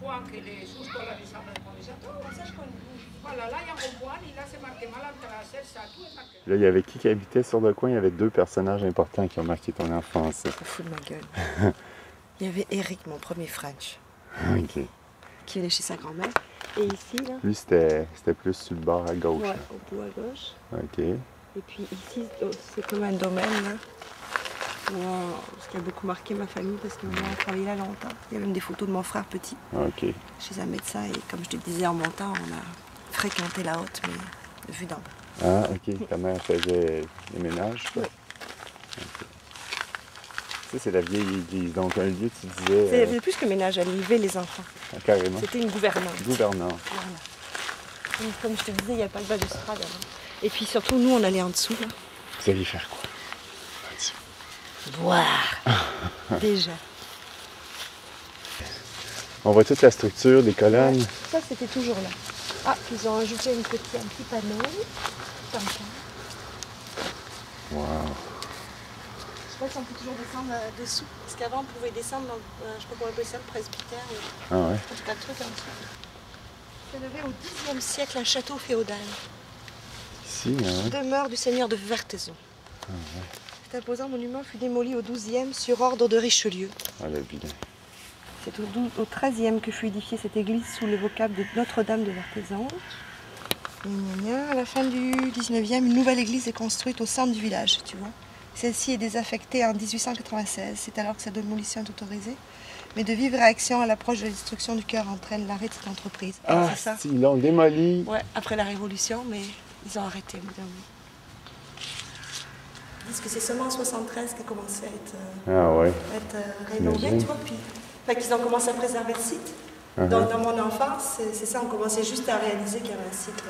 Juan, que le susto la risabilizzato. Ça, je connais. Voilà, là, il y a un Juan, et là, c'est marqué Malaltracer, ça, tout est marqué. Là, il y avait qui habitait sur le coin? Il y avait deux personnages importants qui ont marqué ton enfance. T'es fou de ma gueule. Il y avait Eric, mon premier French. OK. Qui allait chez sa grand-mère. Et ici, là. Lui, c'était plus sur le bord à gauche. Ouais, Là. au bout à gauche. OK. Et puis ici, c'est comme un domaine, là. Wow, ce qui a beaucoup marqué ma famille parce que maman a travaillé là longtemps. Il y a même des photos de mon frère petit. OK. Chez un médecin. Et comme je te disais en montant, on a fréquenté la haute, mais de vue d'en bas. Ah, OK. Ta mère faisait les ménages? Oui. OK. Ça, c'est la vieille église. Donc, un lieu, tu disais... C'était plus que ménage, elle élevait les enfants. Carrément. C'était une gouvernante. Gouvernante. Voilà. Donc, comme je te disais, il n'y a pas de balustrade avant. Et puis surtout, nous, on allait en dessous, là. Vous alliez faire quoi? Boire. Déjà. On voit toute la structure des colonnes. Ouais, ça, c'était toujours là. Ah, ils ont ajouté un petit panneau. Comme ça. Wow. Je sais pas si on peut toujours descendre dessous. Parce qu'avant, on pouvait descendre dans, je sais pas comment on appelle ça, le presbytère. Ah ouais? En tout cas, le truc en dessous. Ça devait au Xe siècle un château féodal. Ici, hein? Demeure du seigneur de Vertaison. Ah ouais. Cet imposant monument fut démoli au XIIe sur ordre de Richelieu. Ah, le vilain. C'est au XIIIe que fut édifiée cette église sous le vocable de Notre-Dame de Vertaison. À la fin du XIXe, une nouvelle église est construite au centre du village, tu vois. Celle-ci est désaffectée en 1896, c'est alors que sa démolition est autorisée. Mais de vives réactions à l'approche de la destruction du cœur entraînent l'arrêt de cette entreprise. Ah, c'est ça? ils l'ont démoli. Ouais, après la Révolution, mais ils ont arrêté, évidemment. Ils disent que c'est seulement en 73 qu'a commencé à être rénové, tu vois, puis qu'ils ont commencé à préserver le site. Dans mon enfance, c'est ça, on commençait juste à réaliser qu'il y avait un site.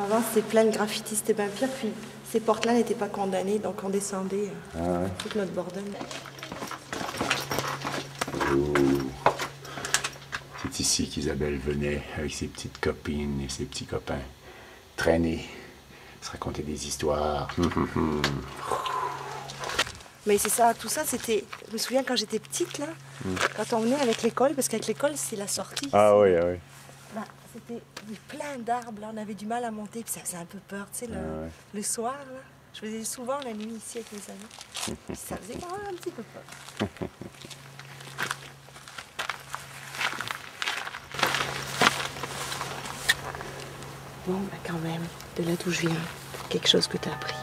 Avant, c'était plein de graffitis, c'était bien pire, puis ces portes-là n'étaient pas condamnées, donc on descendait toute notre Bourgogne. Oh. C'est ici qu'Isabelle venait avec ses petites copines et ses petits copains traîner, se raconter des histoires. Mais c'est ça, tout ça, c'était... Je me souviens quand j'étais petite, là, quand on venait avec l'école, parce qu'avec l'école, c'est la sortie. Ah oui, ah oui. Bah, c'était plein d'arbres, là, on avait du mal à monter, puis ça faisait un peu peur, tu sais, le soir, là. Je faisais souvent la nuit ici avec mes amis. Puis ça faisait quand même un petit peu peur. Bon, bah quand même, de là d'où je viens, quelque chose que tu as appris.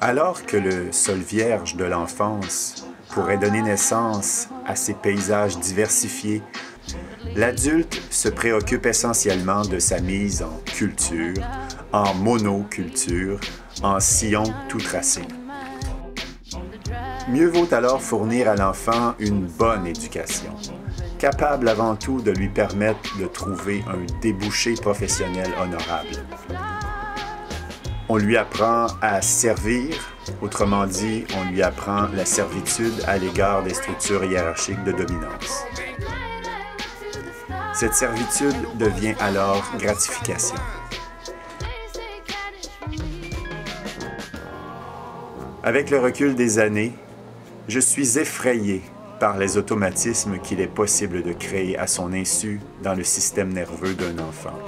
Alors que le sol vierge de l'enfance pourrait donner naissance à ces paysages diversifiés, l'adulte se préoccupe essentiellement de sa mise en culture, en monoculture, en sillon tout tracé. Mieux vaut alors fournir à l'enfant une bonne éducation, capable avant tout de lui permettre de trouver un débouché professionnel honorable. On lui apprend à servir, autrement dit, on lui apprend la servitude à l'égard des structures hiérarchiques de dominance. Cette servitude devient alors gratification. Avec le recul des années, je suis effrayé par les automatismes qu'il est possible de créer à son insu dans le système nerveux d'un enfant.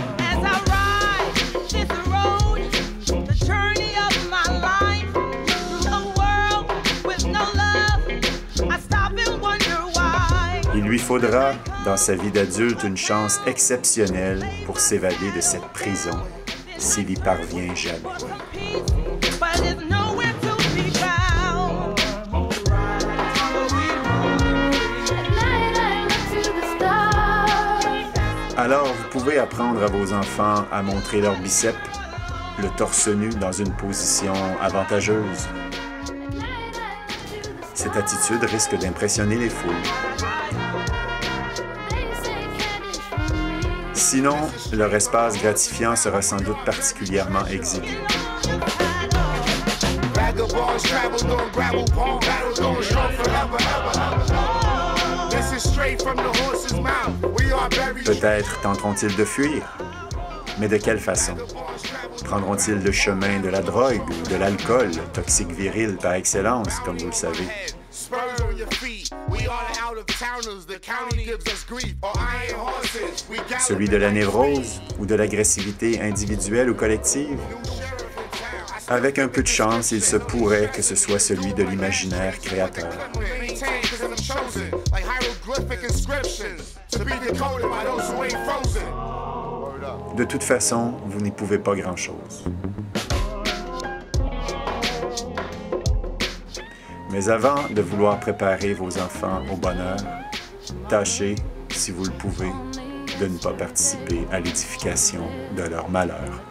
Il lui faudra, dans sa vie d'adulte, une chance exceptionnelle pour s'évader de cette prison, s'il y parvient jamais. Alors, vous pouvez apprendre à vos enfants à montrer leurs biceps, le torse nu dans une position avantageuse. Cette attitude risque d'impressionner les foules. Sinon, leur espace gratifiant sera sans doute particulièrement exigu. Peut-être tenteront-ils de fuir. Mais de quelle façon? Prendront-ils le chemin de la drogue ou de l'alcool, toxique viril par excellence, comme vous le savez? Celui de la névrose ou de l'agressivité individuelle ou collective? Avec un peu de chance, il se pourrait que ce soit celui de l'imaginaire créateur. De toute façon, vous n'y pouvez pas grand-chose. Mais avant de vouloir préparer vos enfants au bonheur, tâchez, si vous le pouvez, de ne pas participer à l'édification de leur malheur.